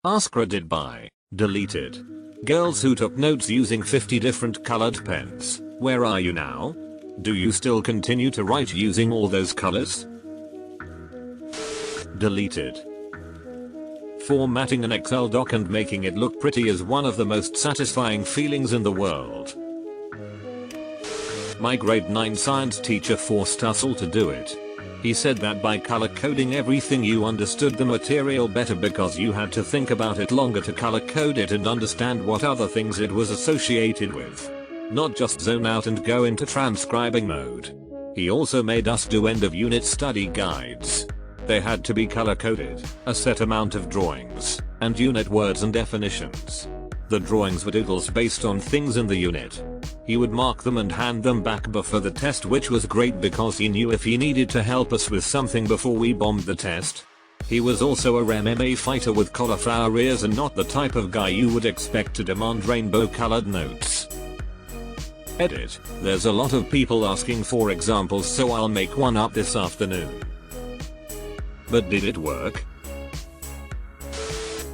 AskReddit by deleted. Girls who took notes using 50 different colored pens, where are you now? Do you still continue to write using all those colors? Deleted. Formatting an Excel doc and making it look pretty is one of the most satisfying feelings in the world. My grade 9 science teacher forced us all to do it. He said that by color coding everything you understood the material better because you had to think about it longer to color code it and understand what other things it was associated with. Not just zone out and go into transcribing mode. He also made us do end of unit study guides. They had to be color coded, a set amount of drawings, and unit words and definitions. The drawings were doodles based on things in the unit. He would mark them and hand them back before the test, which was great because he knew if he needed to help us with something before we bombed the test. He was also a MMA fighter with cauliflower ears and not the type of guy you would expect to demand rainbow colored notes. Edit. There's a lot of people asking for examples, so I'll make one up this afternoon. But did it work?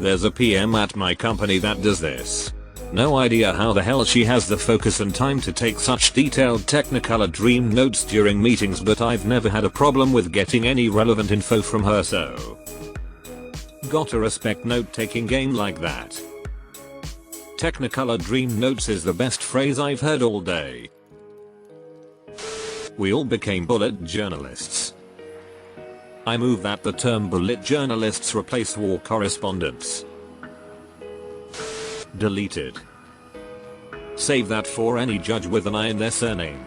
There's a PM at my company that does this. No idea how the hell she has the focus and time to take such detailed technicolor dream notes during meetings, but I've never had a problem with getting any relevant info from her, so gotta respect note-taking game like that. Technicolor dream notes is the best phrase I've heard all day. We all became bullet journalists. I move that the term bullet journalists replace war correspondents. Deleted. Save that for any judge with an I in their surname.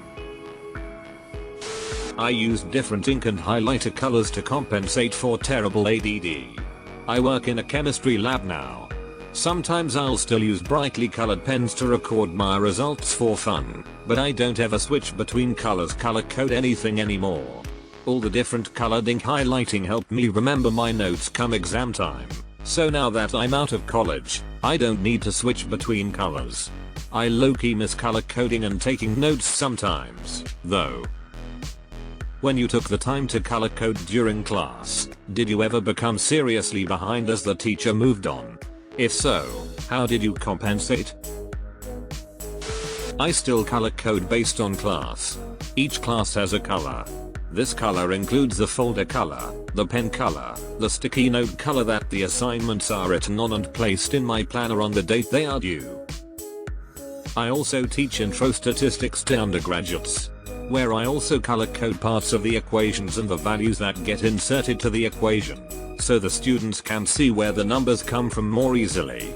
I used different ink and highlighter colors to compensate for terrible ADD. I work in a chemistry lab now. Sometimes I'll still use brightly colored pens to record my results for fun, but I don't ever switch between colors color code anything anymore. All the different colored ink highlighting helped me remember my notes come exam time. So now that I'm out of college, I don't need to switch between colors. I low-key miss color coding and taking notes sometimes, though. When you took the time to color code during class, did you ever become seriously behind as the teacher moved on? If so, how did you compensate? I still color code based on class. Each class has a color. This color includes the folder color, the pen color, the sticky note color that the assignments are written on and placed in my planner on the date they are due. I also teach intro statistics to undergraduates, where I also color code parts of the equations and the values that get inserted to the equation, so the students can see where the numbers come from more easily.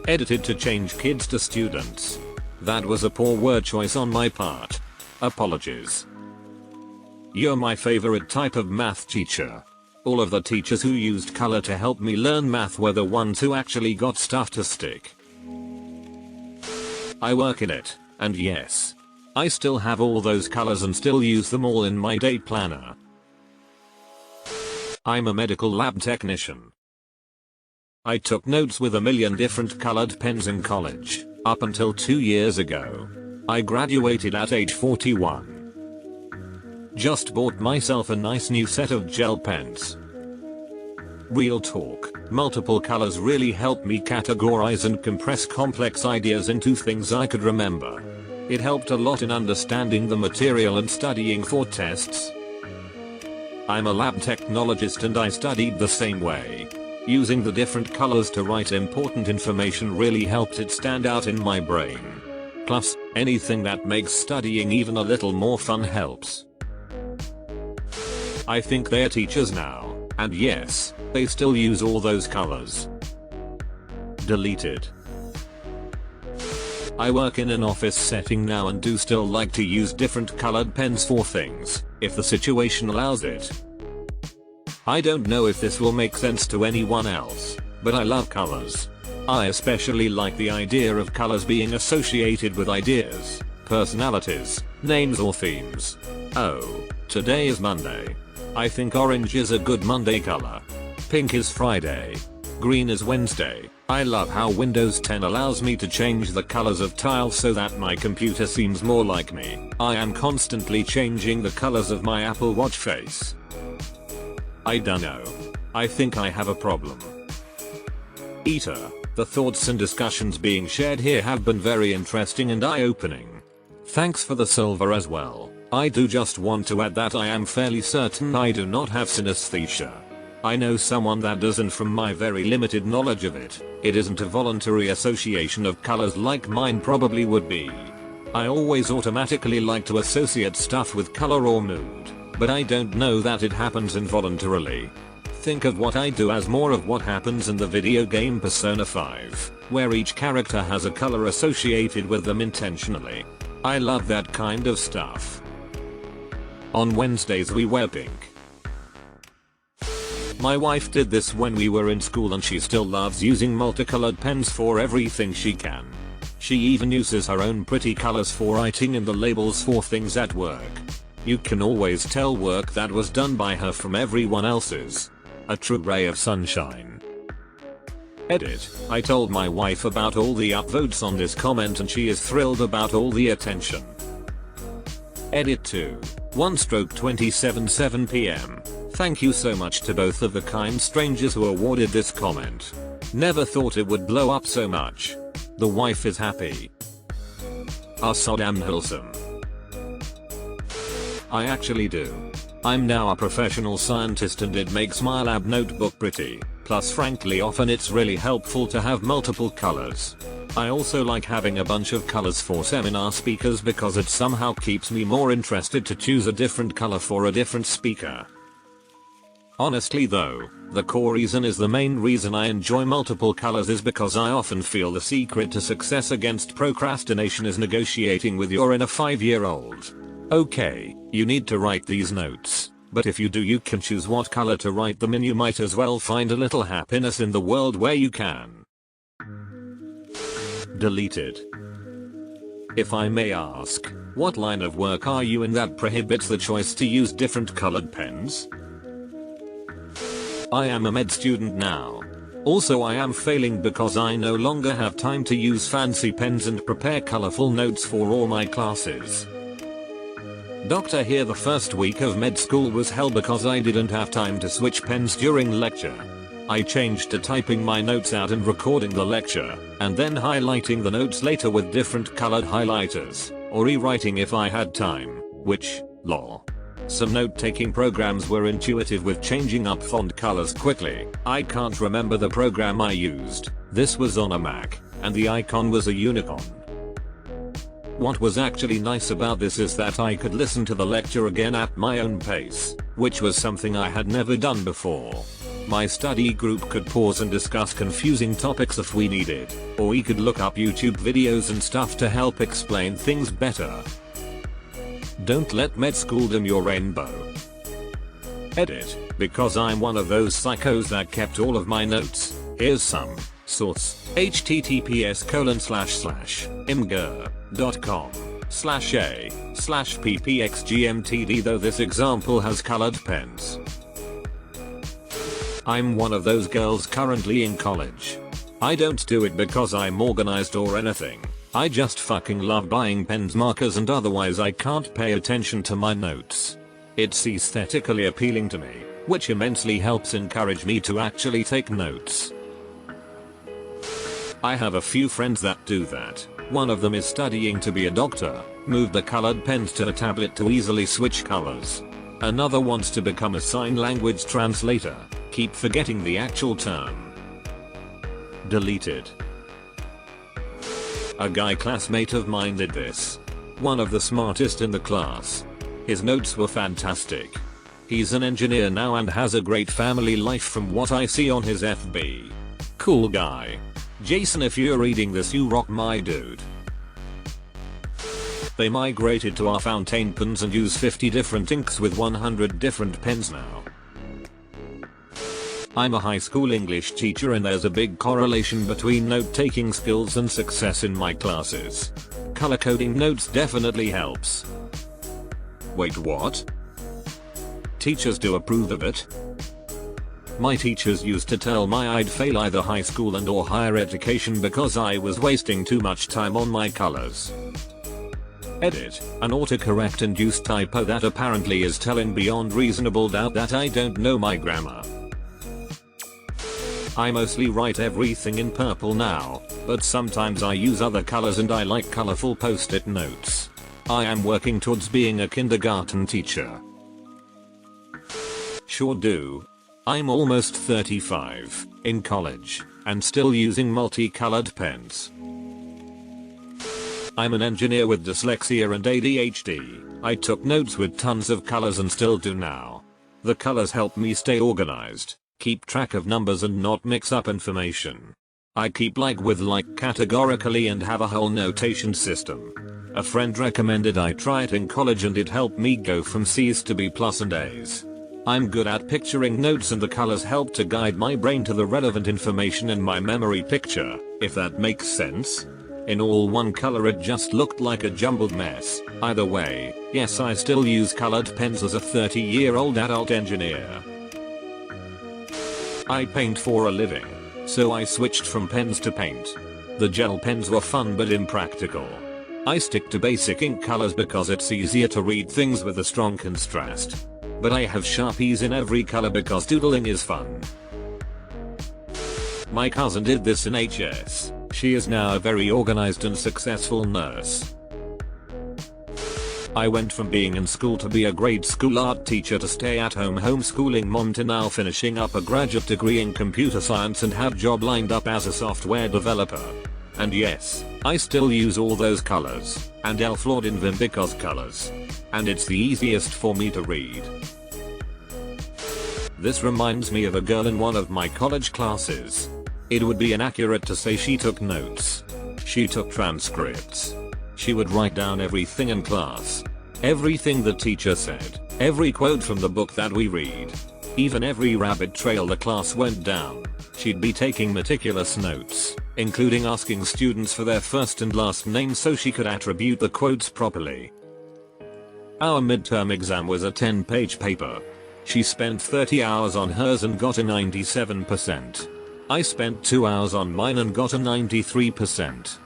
Edited to change kids to students. That was a poor word choice on my part. Apologies. You're my favorite type of math teacher. All of the teachers who used color to help me learn math were the ones who actually got stuff to stick. I work in it, and yes, I still have all those colors and still use them all in my day planner. I'm a medical lab technician. I took notes with a million different colored pens in college, up until 2 years ago. I graduated at age 41. Just bought myself a nice new set of gel pens. Real talk, multiple colors really helped me categorize and compress complex ideas into things I could remember. It helped a lot in understanding the material and studying for tests. I'm a lab technologist and I studied the same way. Using the different colors to write important information really helped it stand out in my brain. Plus, anything that makes studying even a little more fun helps. I think they're teachers now, and yes, they still use all those colors. Deleted. I work in an office setting now and do still like to use different colored pens for things, if the situation allows it. I don't know if this will make sense to anyone else, but I love colors. I especially like the idea of colors being associated with ideas, personalities, names or themes. Oh, today is Monday. I think orange is a good Monday color. Pink is Friday. Green is Wednesday. I love how Windows 10 allows me to change the colors of tiles so that my computer seems more like me. I am constantly changing the colors of my Apple Watch face. I dunno. I think I have a problem. Eater. The thoughts and discussions being shared here have been very interesting and eye-opening. Thanks for the silver as well. I do just want to add that I am fairly certain I do not have synesthesia. I know someone that does, and from my very limited knowledge of it, it isn't a voluntary association of colors like mine probably would be. I always automatically like to associate stuff with color or mood, but I don't know that it happens involuntarily. Think of what I do as more of what happens in the video game Persona 5, where each character has a color associated with them intentionally. I love that kind of stuff. On Wednesdays we wear pink. My wife did this when we were in school, and she still loves using multicolored pens for everything she can. She even uses her own pretty colors for writing in the labels for things at work. You can always tell work that was done by her from everyone else's. A true ray of sunshine. Edit. I told my wife about all the upvotes on this comment and she is thrilled about all the attention. Edit 2. 1/27 7 PM. Thank you so much to both of the kind strangers who awarded this comment. Never thought it would blow up so much. The wife is happy. Are so damn wholesome. I actually do. I'm now a professional scientist and it makes my lab notebook pretty. Plus frankly often it's really helpful to have multiple colors. I also like having a bunch of colors for seminar speakers because it somehow keeps me more interested to choose a different color for a different speaker. Honestly though, the core reason is the main reason I enjoy multiple colors is because I often feel the secret to success against procrastination is negotiating with your inner 5-year-old. Okay, you need to write these notes, but if you do you can choose what color to write them in. You might as well find a little happiness in the world where you can. Deleted. If I may ask, what line of work are you in that prohibits the choice to use different colored pens? I am a med student now. Also I am failing because I no longer have time to use fancy pens and prepare colorful notes for all my classes. Doctor here, the first week of med school was hell because I didn't have time to switch pens during lecture. I changed to typing my notes out and recording the lecture, and then highlighting the notes later with different colored highlighters, or rewriting if I had time, which, lol. Some note-taking programs were intuitive with changing up font colors quickly. I can't remember the program I used. This was on a Mac, and the icon was a unicorn. What was actually nice about this is that I could listen to the lecture again at my own pace, which was something I had never done before. My study group could pause and discuss confusing topics if we needed, or we could look up YouTube videos and stuff to help explain things better. Don't let med school dim your rainbow. Edit. Because I'm one of those psychos that kept all of my notes. Here's some. Source. https://imgur.com/a/ppxgmtd, though this example has colored pens. I'm one of those girls currently in college. I don't do it because I'm organized or anything. I just fucking love buying pens, markers, and otherwise I can't pay attention to my notes. It's aesthetically appealing to me, which immensely helps encourage me to actually take notes. I have a few friends that do that. One of them is studying to be a doctor, moved the colored pens to a tablet to easily switch colors. Another wants to become a sign language translator, keep forgetting the actual term. Deleted. A guy classmate of mine did this. One of the smartest in the class. His notes were fantastic. He's an engineer now and has a great family life from what I see on his FB. Cool guy. Jason, if you're reading this, you rock, my dude. They migrated to our fountain pens and use 50 different inks with 100 different pens now. I'm a high school English teacher and there's a big correlation between note-taking skills and success in my classes. Color coding notes definitely helps. Wait, what? Teachers do approve of it? My teachers used to tell me I'd fail either high school and or higher education because I was wasting too much time on my colors. Edit. An autocorrect induced typo that apparently is telling beyond reasonable doubt that I don't know my grammar. I mostly write everything in purple now, but sometimes I use other colors and I like colorful post-it notes. I am working towards being a kindergarten teacher. Sure do. I'm almost 35, in college, and still using multicolored pens. I'm an engineer with dyslexia and ADHD. I took notes with tons of colors and still do now. The colors help me stay organized, keep track of numbers and not mix up information. I keep like categorically and have a whole notation system. A friend recommended I try it in college and it helped me go from C's to B+ and A's. I'm good at picturing notes and the colors help to guide my brain to the relevant information in my memory picture, if that makes sense. In all one color it just looked like a jumbled mess. Either way, yes, I still use colored pens as a 30-year-old adult engineer. I paint for a living, so I switched from pens to paint. The gel pens were fun but impractical. I stick to basic ink colors because it's easier to read things with a strong contrast. But I have Sharpies in every color because doodling is fun. My cousin did this in HS. She is now a very organized and successful nurse. I went from being in school to be a grade school art teacher to stay at home homeschooling mom to now finishing up a graduate degree in computer science and have job lined up as a software developer. And yes, I still use all those colors, and flawed in them because colors. And it's the easiest for me to read. This reminds me of a girl in one of my college classes. It would be inaccurate to say she took notes. She took transcripts. She would write down everything in class. Everything the teacher said. Every quote from the book that we read. Even every rabbit trail the class went down. She'd be taking meticulous notes, including asking students for their first and last names so she could attribute the quotes properly. Our midterm exam was a 10-page paper. She spent 30 hours on hers and got a 97%. I spent 2 hours on mine and got a 93%.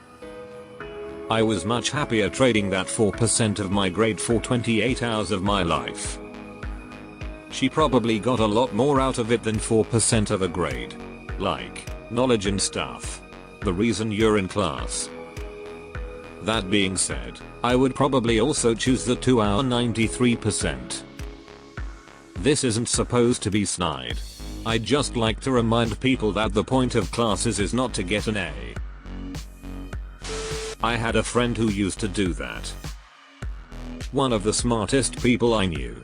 I was much happier trading that 4% of my grade for 28 hours of my life. She probably got a lot more out of it than 4% of a grade. Like, knowledge and stuff. The reason you're in class. That being said, I would probably also choose the 2-hour 93%. This isn't supposed to be snide. I'd just like to remind people that the point of classes is not to get an A. I had a friend who used to do that. One of the smartest people I knew.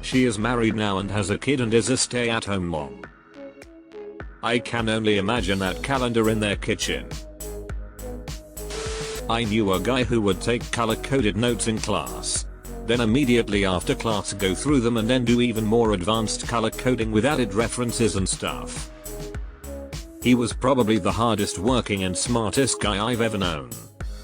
She is married now and has a kid and is a stay-at-home mom. I can only imagine that calendar in their kitchen. I knew a guy who would take color-coded notes in class. Then immediately after class go through them and then do even more advanced color coding with added references and stuff. He was probably the hardest working and smartest guy I've ever known.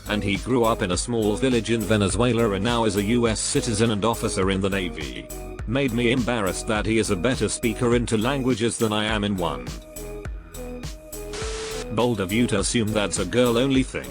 And he grew up in a small village in Venezuela and now is a US citizen and officer in the Navy. Made me embarrassed that he is a better speaker in 2 languages than I am in 1. Bold of you to assume that's a girl only thing.